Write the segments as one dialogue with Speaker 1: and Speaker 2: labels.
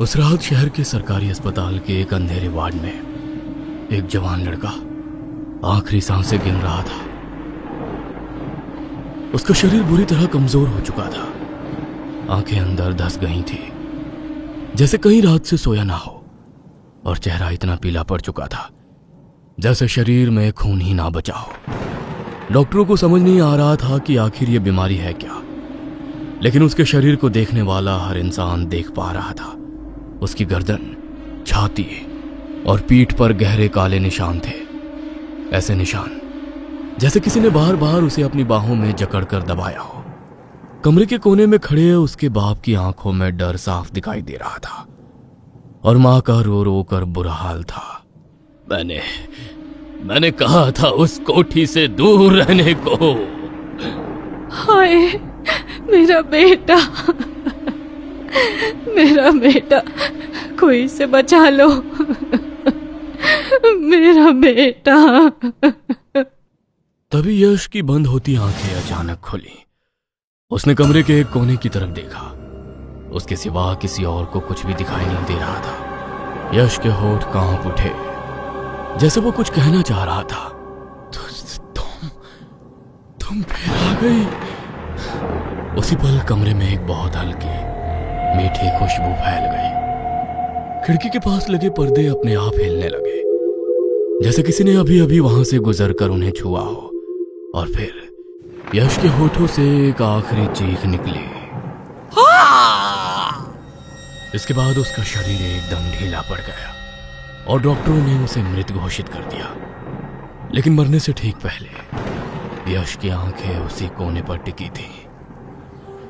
Speaker 1: उस रात शहर के सरकारी अस्पताल के एक अंधेरे वार्ड में एक जवान लड़का आखिरी सांसें गिन रहा था। उसका शरीर बुरी तरह कमजोर हो चुका था। आंखें अंदर धंस गई थी, जैसे कहीं रात से सोया ना हो, और चेहरा इतना पीला पड़ चुका था जैसे शरीर में खून ही ना बचा हो। डॉक्टरों को समझ नहीं आ रहा था कि आखिर ये बीमारी है क्या, लेकिन उसके शरीर को देखने वाला हर इंसान देख पा रहा था। उसकी गर्दन, छाती और पीठ पर गहरे काले निशान थे। ऐसे निशान जैसे किसी ने बार बार उसे अपनी बाहों में जकड़कर दबाया हो। कमरे के कोने में खड़े उसके बाप की आंखों में डर साफ दिखाई दे रहा था, और मां का रो रो कर बुरा हाल था। मैंने कहा था उस कोठी से दूर रहने को।
Speaker 2: हाय मेरा बेटा, मेरा बेटा, कोई से बचा लो, मेरा बेटा।
Speaker 1: तभी यश की बंद होती आंखें अचानक खुली। उसने कमरे के एक कोने की तरफ देखा। उसके सिवा किसी और को कुछ भी दिखाई नहीं दे रहा था। यश के होठ कांप उठे, जैसे वो कुछ कहना चाह रहा था। तुम फिर आ गई। उसी पल कमरे में एक बहुत हल्की मीठी खुशबू फैल गई। खिड़की के पास लगे पर्दे अपने आप हिलने लगे, जैसे किसी ने अभी अभी वहां से गुजरकर उन्हें छुआ हो। और फिर यश के होठों से एक आखिरी चीख निकली। इसके बाद उसका शरीर एकदम ढीला पड़ गया और डॉक्टरों ने उसे मृत घोषित कर दिया। लेकिन मरने से ठीक पहले यश की आंखें उसी कोने पर टिकी थी।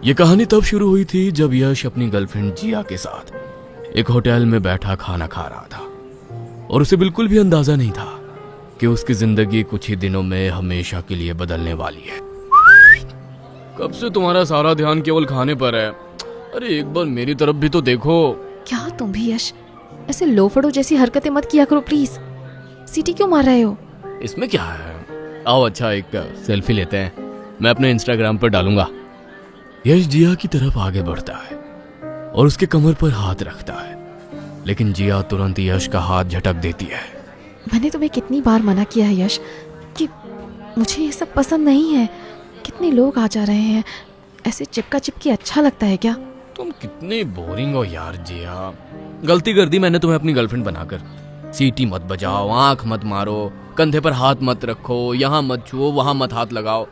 Speaker 1: यह कहानी तब शुरू हुई थी जब यश अपनी गर्लफ्रेंड जिया के साथ एक होटल में बैठा खाना खा रहा था, और उसे बिल्कुल भी अंदाजा नहीं था कि उसकी जिंदगी कुछ ही दिनों में हमेशा के लिए बदलने वाली है। कब से तुम्हारा सारा ध्यान केवल खाने पर है? अरे एक बार मेरी तरफ भी तो देखो।
Speaker 2: क्या तुम भी यश ऐसे लोफड़ों जैसी हरकतें मत किया करो प्लीज। सीटी क्यों मार रहे हो?
Speaker 1: इसमें क्या है? आओ अच्छा एक सेल्फी लेते हैं, मैं अपने इंस्टाग्राम पर डालूंगा। यश जिया की तरफ आगे बढ़ता है और उसके कमर पर हाथ रखता है, लेकिन जिया तुरंत यश का हाथ झटक देती है।
Speaker 2: मैंने तुम्हें कितनी बार मना किया है यश कि मुझे ये सब पसंद नहीं है। कितने लोग आ जा रहे हैं, ऐसे चिपका चिपकी अच्छा लगता है क्या?
Speaker 1: तुम कितनी बोरिंग हो यार जिया। गलती कर दी मैंने तुम्हें अपनी गर्लफ्रेंड बनाकर। सीटी मत बजाओ, आंख मत मारो, कंधे पर हाथ मत रखो, यहाँ मत छुओ, वहां मत हाथ लगाओ।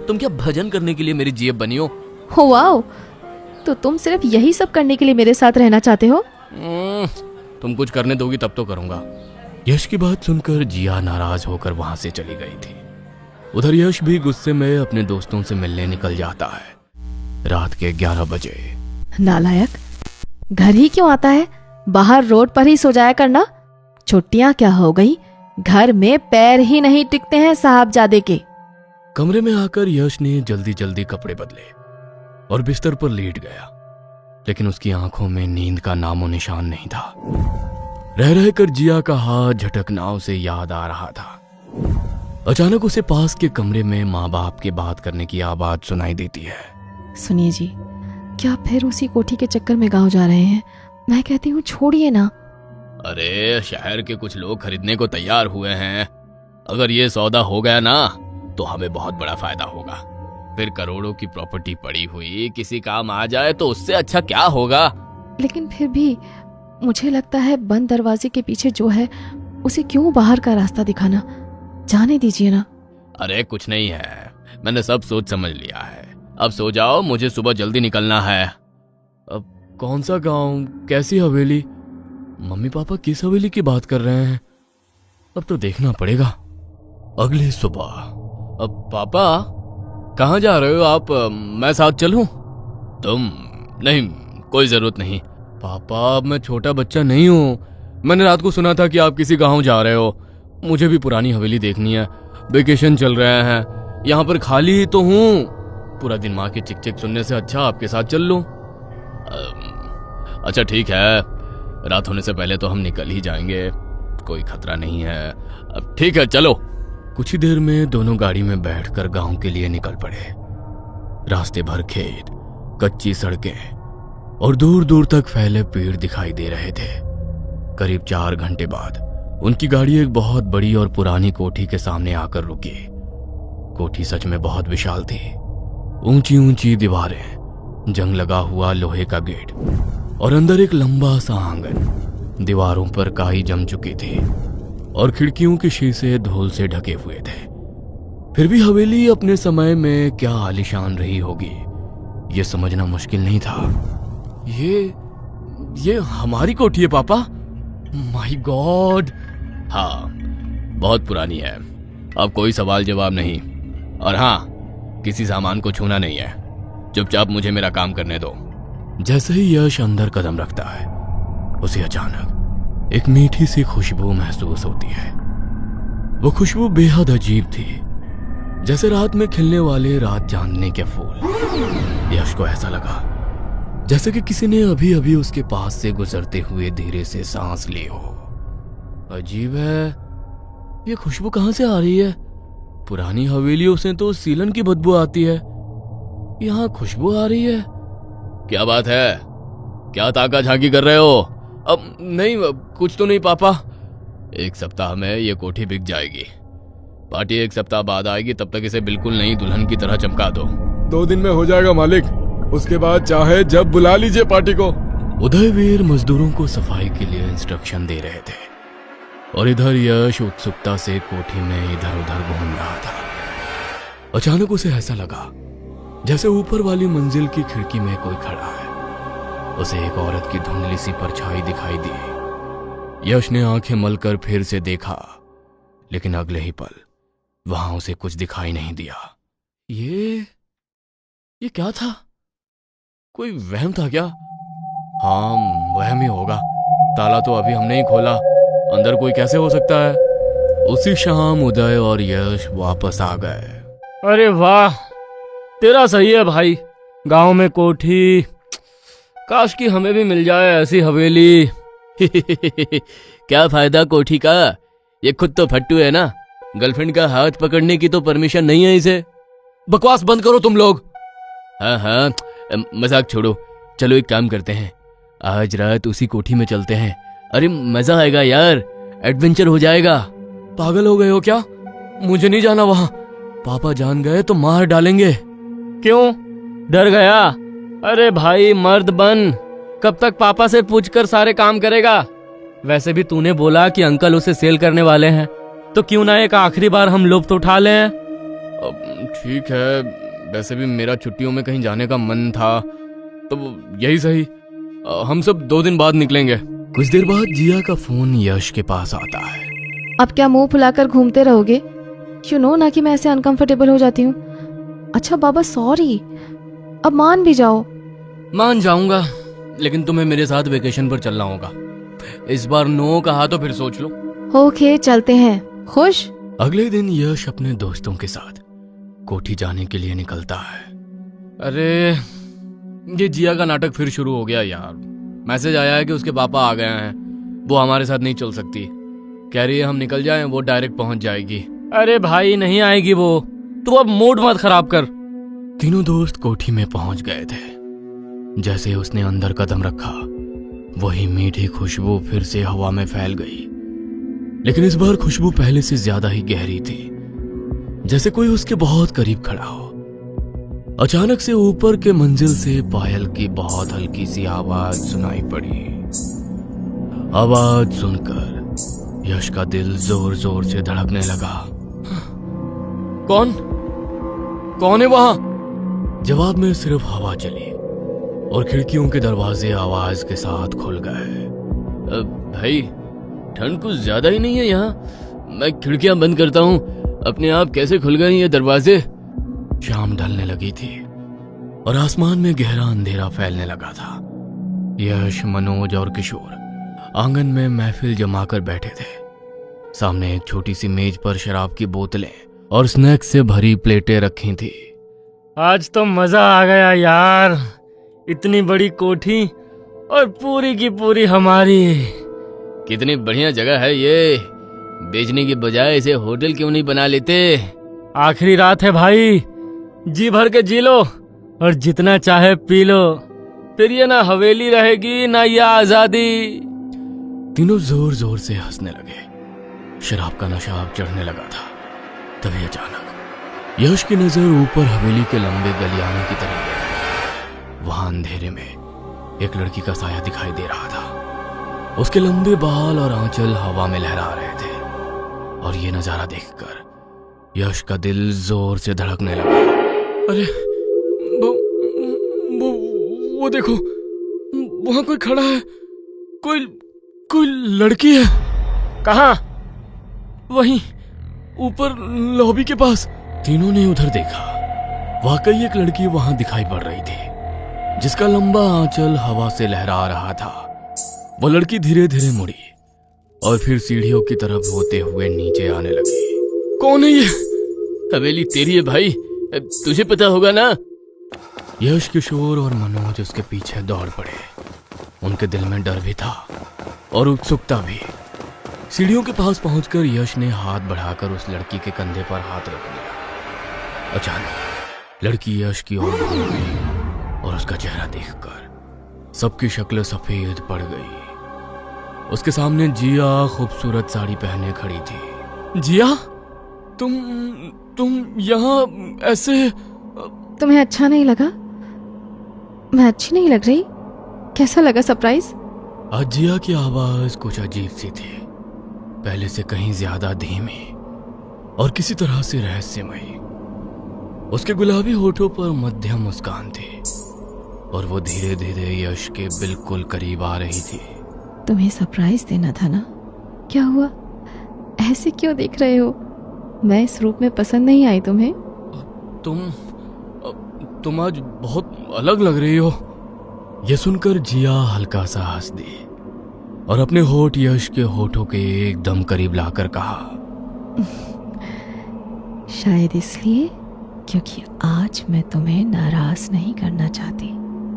Speaker 1: तुम क्या भजन करने के लिए मेरी जेब बनी हो?
Speaker 2: वाओ, तो तुम सिर्फ यही सब करने के लिए मेरे साथ रहना चाहते हो?
Speaker 1: तुम कुछ करने दोगी तब तो करूंगा। यश की बात सुनकर जिया नाराज होकर वहां से चली गई थी। उधर यश भी गुस्से में अपने दोस्तों से मिलने निकल जाता है। रात के 11 बजे।
Speaker 2: नालायक, घर ही क्यों आता है? बाहर रोड पर ही सो जाया करना। छुट्टियां क्या हो गई, घर में पैर ही नहीं टिकते हैं साहबजादे के।
Speaker 1: कमरे में आकर यश ने जल्दी जल्दी कपड़े बदले और बिस्तर पर लेट गया, लेकिन उसकी आंखों में नींद का नामो निशान नहीं था। रह रहकर जिया का हाथ झटकना उसे याद आ रहा था। अचानक उसे पास के कमरे में माँ बाप के बात करने की आवाज सुनाई देती है।
Speaker 2: सुनिए जी, क्या फिर उसी कोठी के चक्कर में गांव जा रहे हैं? मैं कहती हूँ छोड़िए ना।
Speaker 1: अरे शहर के कुछ लोग खरीदने को तैयार हुए हैं। अगर ये सौदा हो गया ना तो हमें बहुत बड़ा फायदा होगा। फिर करोड़ों की प्रॉपर्टी पड़ी हुई किसी काम आ जाए तो उससे अच्छा क्या होगा?
Speaker 2: लेकिन फिर भी मुझे लगता है बंद दरवाजे के पीछे जो है उसे क्यों बाहर का रास्ता दिखाना। जाने दीजिए ना।
Speaker 1: अरे कुछ नहीं है, मैंने सब सोच समझ लिया है। अब सो जाओ, मुझे सुबह जल्दी निकलना है। अब कौन सा गांव, कैसी हवेली? मम्मी पापा किस हवेली की बात कर रहे हैं? अब तो देखना पड़ेगा। अगली सुबह। अब पापा कहाँ जा रहे हो आप? मैं साथ चलूं? तुम? नहीं, कोई जरूरत नहीं। पापा अब मैं छोटा बच्चा नहीं हूँ। मैंने रात को सुना था कि आप किसी गांव जा रहे हो। मुझे भी पुरानी हवेली देखनी है। वेकेशन चल रहे हैं, यहाँ पर खाली ही तो हूँ। पूरा दिन माँ की चिक चिक सुनने से अच्छा आपके साथ चल लूं। अच्छा ठीक है, रात होने से पहले तो हम निकल ही जाएंगे, कोई खतरा नहीं है। अब ठीक है चलो। कुछ ही देर में दोनों गाड़ी में बैठकर गांव के लिए निकल पड़े। रास्ते भर खेत, कच्ची सड़कें और दूर दूर तक फैले पेड़ दिखाई दे रहे थे। करीब 4 घंटे बाद उनकी गाड़ी एक बहुत बड़ी और पुरानी कोठी के सामने आकर रुकी। कोठी सच में बहुत विशाल थी। ऊंची ऊंची दीवारें, जंग लगा हुआ लोहे का गेट और अंदर एक लंबा सा आंगन। दीवारों पर काई जम चुकी थी और खिड़कियों के शीशे धूल से ढके हुए थे। फिर भी हवेली अपने समय में क्या आलीशान रही होगी, ये समझना मुश्किल नहीं था। ये हमारी कोठी है पापा? My God! हाँ, बहुत पुरानी है। अब कोई सवाल जवाब नहीं। और हाँ, किसी सामान को छूना नहीं है। चुपचाप मुझे मेरा काम करने दो। जैसे ही यश अंदर कदम रखता है, उसे अचानक एक मीठी सी खुशबू महसूस होती है। वो खुशबू बेहद अजीब थी, जैसे रात में खिलने वाले रात चांदनी के फूल। यश को ऐसा लगा जैसे कि किसी ने अभी अभी उसके पास से गुजरते हुए धीरे से सांस ली हो। अजीब है, ये खुशबू कहां से आ रही है? पुरानी हवेलियों से तो सीलन की बदबू आती है, यहाँ खुशबू आ रही है। क्या बात है? क्या ताका झांकी कर रहे हो? अब नहीं, कुछ तो नहीं पापा। 1 सप्ताह में ये कोठी बिक जाएगी। पार्टी 1 सप्ताह बाद आएगी, तब तक इसे बिल्कुल नई दुल्हन की तरह चमका दो।
Speaker 3: 2 दिन में हो जाएगा मालिक, उसके बाद चाहे जब बुला लीजिए पार्टी को।
Speaker 1: उदयवीर मजदूरों को सफाई के लिए इंस्ट्रक्शन दे रहे थे और इधर यश उत्सुकता से कोठी में इधर उधर घूम रहा था। अचानक उसे ऐसा लगा जैसे ऊपर वाली मंजिल की खिड़की में कोई खड़ा है। उसे एक औरत की धुंधली सी परछाई दिखाई दी। यश ने आंखें मलकर फिर से देखा, लेकिन अगले ही पल वहां उसे कुछ दिखाई नहीं दिया। ये क्या था? कोई वहम था क्या? हाँ, वहम ही होगा। ताला तो अभी हमने ही खोला, अंदर कोई कैसे हो सकता है? उसी शाम उदय और यश वापस आ गए।
Speaker 4: अरे वाह, तेरा सही है भाई। गांव में कोठी, काश कि हमें भी मिल जाए ऐसी हवेली।
Speaker 1: क्या फायदा कोठी का? ये खुद तो फट्टू है ना। गर्लफ्रेंड का हाथ पकड़ने की तो परमिशन नहीं है इसे। बकवास बंद करो तुम लोग। हाँ, मजाक छोड़ो। चलो एक काम करते हैं, आज रात उसी कोठी में चलते हैं। अरे मजा आएगा यार, एडवेंचर हो जाएगा। पागल हो गए हो क्या? मुझे नहीं जाना वहां। पापा जान गए तो मार डालेंगे।
Speaker 4: क्यों, डर गया? अरे भाई मर्द बन, कब तक पापा से पूछकर सारे काम करेगा? वैसे भी तूने बोला कि अंकल उसे सेल करने वाले हैं, तो क्यों ना एक आखिरी बार हम लुत्फ उठा लें।
Speaker 1: ठीक है, वैसे भी मेरा छुट्टियों में कहीं जाने का मन था, तो यही सही। हम सब 2 दिन बाद निकलेंगे। कुछ देर बाद जिया का फोन यश के पास आता है।
Speaker 2: अब क्या मुंह फुलाकर घूमते रहोगे? यू नो ना कि मैं ऐसे अनकंफर्टेबल हो जाती हूँ। अच्छा बाबा सॉरी, अब मान भी जाओ।
Speaker 1: मान जाऊंगा, लेकिन तुम्हें मेरे साथ वेकेशन पर चलना होगा। इस बार नो कहा तो फिर सोच लो।
Speaker 2: ओके चलते हैं। खुश?
Speaker 1: अगले दिन यश अपने दोस्तों के साथ कोठी जाने के लिए निकलता है। अरे ये जिया का नाटक फिर शुरू हो गया यार। मैसेज आया है कि उसके पापा आ गए हैं, वो हमारे साथ नहीं चल सकती। कह रही है हम निकल जाएं, वो डायरेक्ट पहुंच जाएगी।
Speaker 4: अरे भाई नहीं आएगी वो, तू अब मूड मत खराब कर।
Speaker 1: तीनों दोस्त कोठी में पहुंच गए थे। जैसे ही उसने अंदर कदम रखा, वही मीठी खुशबू फिर से हवा में फैल गई। लेकिन इस बार खुशबू पहले से ज्यादा ही गहरी थी, जैसे कोई उसके बहुत करीब खड़ा हो। अचानक से ऊपर के मंजिल से पायल की बहुत हल्की सी आवाज सुनाई पड़ी। आवाज सुनकर यश का दिल जोर जोर से धड़कने लगा। कौन है वहां? जवाब में सिर्फ हवा चली और खिड़कियों के दरवाजे आवाज के साथ खुल गए। भाई ठंड कुछ ज्यादा ही नहीं है यहाँ? मैं खिड़कियां बंद करता हूँ, अपने आप कैसे खुल गए ये दरवाजे? शाम ढलने लगी थी और आसमान में गहरा अंधेरा फैलने लगा था। यश, मनोज और किशोर आंगन में महफिल जमाकर बैठे थे। सामने एक छोटी सी मेज पर शराब की बोतलें और स्नैक्स से भरी प्लेटें रखी थी।
Speaker 4: आज तो मजा आ गया यार, इतनी बड़ी कोठी और पूरी की पूरी हमारी।
Speaker 1: कितनी बढ़िया जगह है ये, बेचने की बजाय इसे होटल क्यों नहीं बना लेते?
Speaker 4: आखिरी रात है भाई, जी भर के जी लो और जितना चाहे पी लो। फिर ये ना हवेली रहेगी ना ये आजादी।
Speaker 1: तीनों जोर जोर से हंसने लगे। शराब का नशा अब चढ़ने लगा था। तभी अचानक यश की नजर ऊपर हवेली के लंबे गलियाने की तरफ गई। वहां अंधेरे में एक लड़की का साया दिखाई दे रहा था। उसके लंबे बाल और आंचल हवा में लहरा रहे थे। और ये नजारा देखकर यश का दिल जोर से धड़कने लगा। अरे वो देखो, वहां कोई खड़ा है। कोई लड़की है।
Speaker 4: कहाँ?
Speaker 1: वहीं ऊपर लॉबी के पास। तीनों ने उधर देखा। वाकई एक लड़की वहां दिखाई पड़ रही थी, जिसका लंबा आंचल हवा से लहरा रहा था। वो लड़की धीरे धीरे मुड़ी और फिर सीढ़ियों की तरफ होते हुए नीचे आने लगी। कौन है ये?
Speaker 4: हवेली तेरी है भाई, तुझे पता होगा ना।
Speaker 1: यश, किशोर और मनोज उसके पीछे दौड़ पड़े। उनके दिल में डर भी था और उत्सुकता भी। सीढ़ियों के पास पहुंचकर यश ने हाथ बढ़ाकर उस लड़की के कंधे पर हाथ रख लिया। अचानक लड़की यश की ओर घूम गई और उसका चेहरा देखकर सबकी शक्ल सफेद पड़ गई। उसके सामने जिया खूबसूरत साड़ी पहने खड़ी थी। जिया, तुम यहाँ ऐसे?
Speaker 2: तुम्हें अच्छा नहीं लगा? मैं अच्छी नहीं लग रही? कैसा लगा सरप्राइज?
Speaker 1: आज जिया की आवाज कुछ अजीब सी थी, पहले से कहीं ज्यादा धीमी और किसी तरह से रहस्यमयी। उसके गुलाबी होठों पर मध्यम मुस्कान थी और वो धीरे धीरे यश के बिल्कुल करीब आ रही थी।
Speaker 2: तुम्हें सरप्राइज देना था ना? क्या हुआ? ऐसे क्यों देख रहे हो? मैं इस रूप में पसंद नहीं आई तुम्हें?
Speaker 1: तुम आज बहुत अलग लग रही हो। यह सुनकर जिया हल्का सा हंस दी और अपने होठ यश के होठों के एकदम करीब लाकर कहा,
Speaker 2: शायद इसलिए क्योंकि आज मैं तुम्हें नाराज नहीं करना चाहती।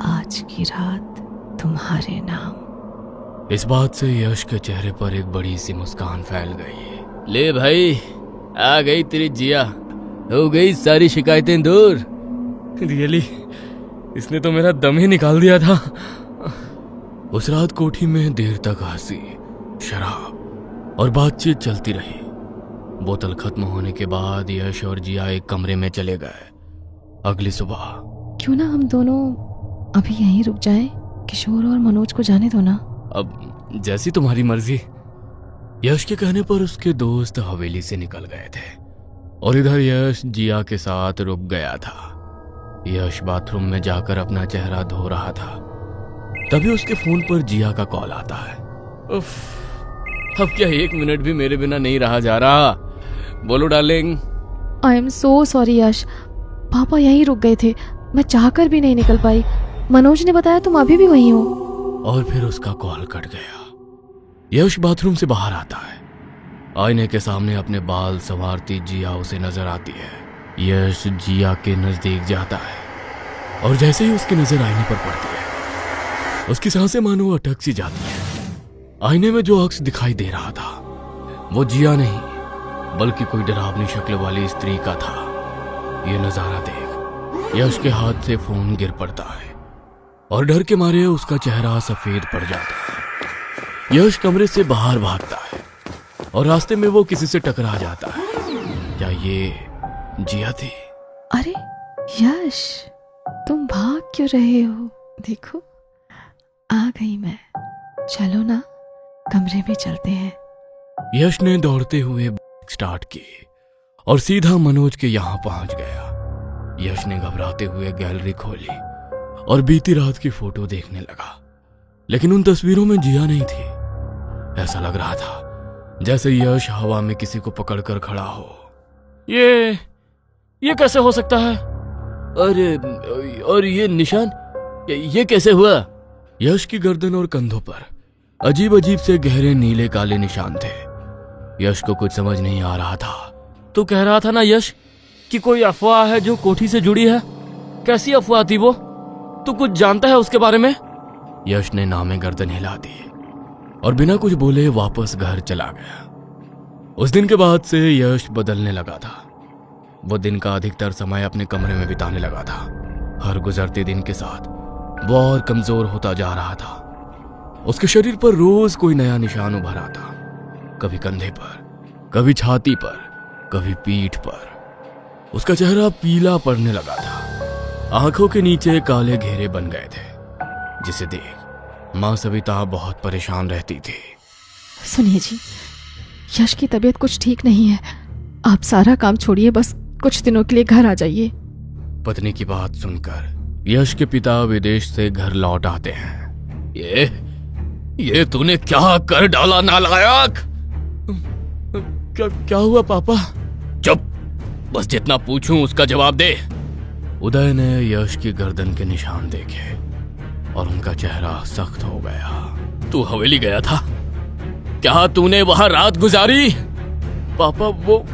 Speaker 2: आज की रात तुम्हारे नाम।
Speaker 1: इस बात से यश के चेहरे पर एक बड़ी सी मुस्कान फैल गई।
Speaker 4: ले भाई, आ गई तेरी जिया, हो गई सारी शिकायतें दूर।
Speaker 1: रियली, इसने तो मेरा दम ही निकाल दिया था। उस रात कोठी में देर तक हंसी, शराब और बातचीत चलती रही। बोतल खत्म होने के बाद यश और जिया एक कमरे में चले गए। अगली सुबह
Speaker 2: क्यों ना हम दोनों अभी यहीं रुक जाएं? किशोर और मनोज को जाने दो ना।
Speaker 1: अब जैसी तुम्हारी मर्जी। यश के कहने पर उसके दोस्त हवेली से निकल गए थे और इधर यश जिया के साथ रुक गया था। यश बाथरूम में जाकर अपना चेहरा धो रहा था। तभी उसके फोन पर जिया का कॉल आता है।
Speaker 4: उफ, अब क्या एक मिनट भी मेरे बिना नहीं रहा जा रहा। बोलो darling.
Speaker 2: I am so sorry Yash, पापा यहीं रुक गए थे, मैं चाहकर भी नहीं निकल पाई। मनोज ने बताया तुम अभी भी वहीं हो।
Speaker 1: और फिर उसका कॉल कट गया। यश बाथरूम से बाहर आता है। आईने के सामने अपने बाल संवारती जिया उसे नजर आती है। यश जिया के नजदीक जाता है और जैसे ही उसकी नजर आईने पर पड़ती है, उसकी सांसें मानो अटक सी जाती है। आईने में जो अक्स दिखाई दे रहा था वो जिया नहीं बल्कि कोई डरावनी शक्ल वाली स्त्री का था। ये नजारा देख यश के हाथ से फोन गिर पड़ता है और डर के मारे उसका चेहरा सफेद पड़ जाता है। यश कमरे से बाहर भागता है और रास्ते में वो किसी से टकरा जाता है। क्या ये जिया थी?
Speaker 2: अरे यश, तुम भाग क्यों रहे हो? देखो आ गई मैं। चलो ना, कमरे में चलते हैं।
Speaker 1: यश ने दौड़ते हुए स्टार्ट की और सीधा मनोज के यहाँ पहुंच गया। यश ने घबराते हुए गैलरी खोली और बीती रात की फोटो देखने लगा, लेकिन उन तस्वीरों में जिया नहीं थी। ऐसा लग रहा था जैसे यश हवा में किसी को पकड़कर खड़ा हो।
Speaker 4: ये कैसे हो सकता है? अरे, और ये निशान, ये कैसे हुआ?
Speaker 1: यश की गर्दन और कंधों पर अजीब अजीब से गहरे नीले काले निशान थे। यश को कुछ समझ नहीं आ रहा था।
Speaker 4: तू कह रहा था ना यश कि कोई अफवाह है जो कोठी से जुड़ी है। कैसी अफवाह थी वो? तू कुछ जानता है उसके बारे में?
Speaker 1: यश ने नामे गर्दन हिला दी और बिना कुछ बोले वापस घर चला गया। उस दिन के बाद से यश बदलने लगा था। वो दिन का अधिकतर समय अपने कमरे में बिताने लगा था। हर गुजरते दिन के साथ वो और कमजोर होता जा रहा था। उसके शरीर पर रोज कोई नया निशान उभर आता, कभी कंधे पर, कभी छाती पर, कभी पीठ पर। उसका चेहरा पीला पड़ने लगा था, आंखों के नीचे काले घेरे बन गए थे, जिसे देख मां सविता बहुत परेशान रहती थी।
Speaker 2: सुनिए जी, यश की तबीयत कुछ ठीक नहीं है। आप सारा काम छोड़िए, बस कुछ दिनों के लिए घर आ जाइए।
Speaker 1: पत्नी की बात सुनकर यश के पिता विदेश से घर लौट आते हैं। ये तूने क्या कर डाला नालायक? क्या हुआ पापा? चुप, बस जितना पूछूं उसका जवाब दे। उदय ने यश की गर्दन के निशान देखे और उनका चेहरा सख्त हो गया। तू हवेली गया था? क्या तूने वहां रात गुजारी? पापा वो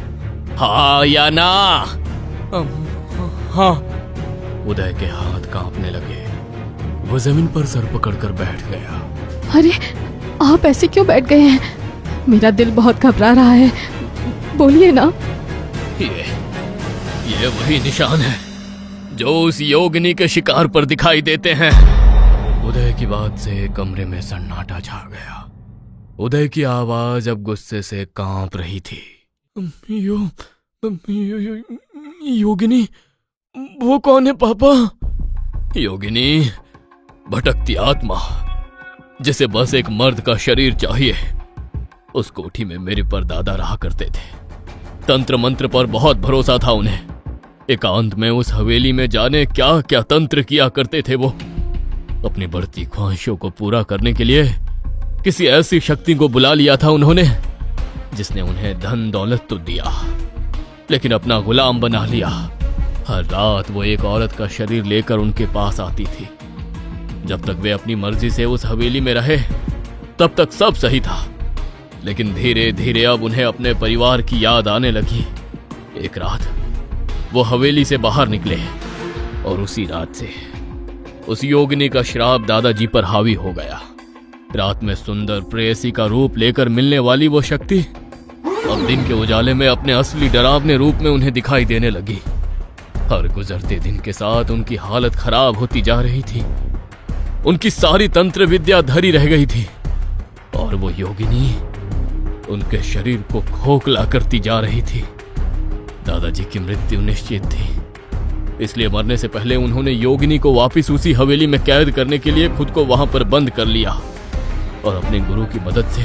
Speaker 1: हाँ या ना? हाँ। उदय के हाथ कांपने लगे, वो जमीन पर सर पकड़कर बैठ गया।
Speaker 2: अरे आप ऐसे क्यों बैठ गए हैं? मेरा दिल बहुत घबरा रहा है, बोलिए ना।
Speaker 1: ये वही निशान है जो उस योगिनी के शिकार पर दिखाई देते हैं। उदय की बात से कमरे में सन्नाटा छा गया। उदय की आवाज अब गुस्से से कांप रही थी। योगिनी? वो कौन है पापा? योगिनी भटकती आत्मा, जिसे बस एक मर्द का शरीर चाहिए। उस कोठी में मेरे परदादा रहा करते थे। तंत्र मंत्र पर बहुत भरोसा था उन्हें। एकांत में उस हवेली में जाने क्या क्या तंत्र किया करते थे वो। अपनी बढ़ती ख्वाहिशों को पूरा करने के लिए किसी ऐसी शक्ति को बुला लिया था उन्होंने, जिसने उन्हें धन दौलत तो दिया, लेकिन अपना गुलाम बना लिया। हर रात वो एक औरत का शरीर लेकर उनके पास आती थी। जब तक वे अपनी मर्जी से उस हवेली में रहे, तब तक सब सही था, लेकिन धीरे धीरे अब उन्हें अपने परिवार की याद आने लगी। एक रात वो हवेली से बाहर निकले और उसी रात से उस योगिनी का श्राप दादाजी पर हावी हो गया। रात में सुंदर प्रेयसी का रूप लेकर मिलने वाली वो शक्ति अब दिन के उजाले में अपने असली डरावने रूप में उन्हें दिखाई देने लगी। हर गुजरते दिन के साथ उनकी हालत खराब होती जा रही थी। उनकी सारी तंत्र विद्या धरी रह गई थी और वो योगिनी उनके शरीर को खोखला करती जा रही थी। दादाजी की मृत्यु निश्चित थी, इसलिए मरने से पहले उन्होंने योगिनी को वापस उसी हवेली में कैद करने के लिए खुद को वहां पर बंद कर लिया और अपने गुरु की मदद से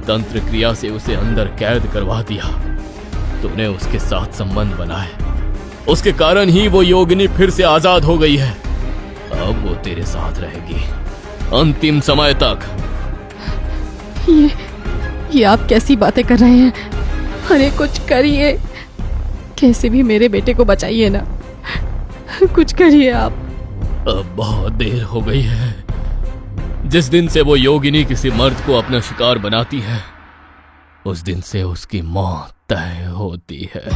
Speaker 1: तंत्र क्रिया से उसे अंदर कैद करवा दिया। तूने उसके साथ संबंध बनाए, उसके कारण ही वो योगिनी फिर से आजाद हो गई है। अब वो तेरे साथ रहेगी अंतिम समय तक।
Speaker 2: ये आप कैसी बातें कर रहे हैं? अरे कुछ करिए, कैसे भी मेरे बेटे को बचाइए ना, कुछ करिए आप।
Speaker 1: अब बहुत देर हो गई है। जिस दिन से वो योगिनी किसी मर्द को अपना शिकार बनाती है, उस दिन से उसकी मौत तय होती है।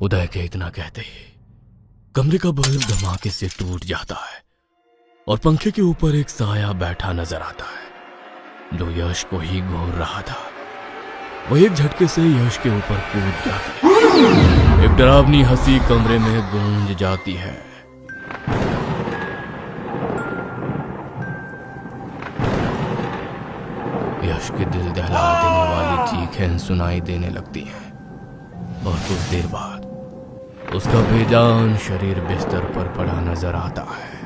Speaker 1: उदय के इतना कहते ही कमरे का बल्ब धमाके से टूट जाता है और पंखे के ऊपर एक साया बैठा नजर आता है जो यश को ही घूर रहा था। वो एक झटके से यश के ऊपर कूद जाती है। एक डरावनी हंसी कमरे में गूंज जाती है। यश के दिल दहला देने वाली चीखें सुनाई देने लगती हैं और कुछ देर बाद उसका बेजान शरीर बिस्तर पर पड़ा नजर आता है।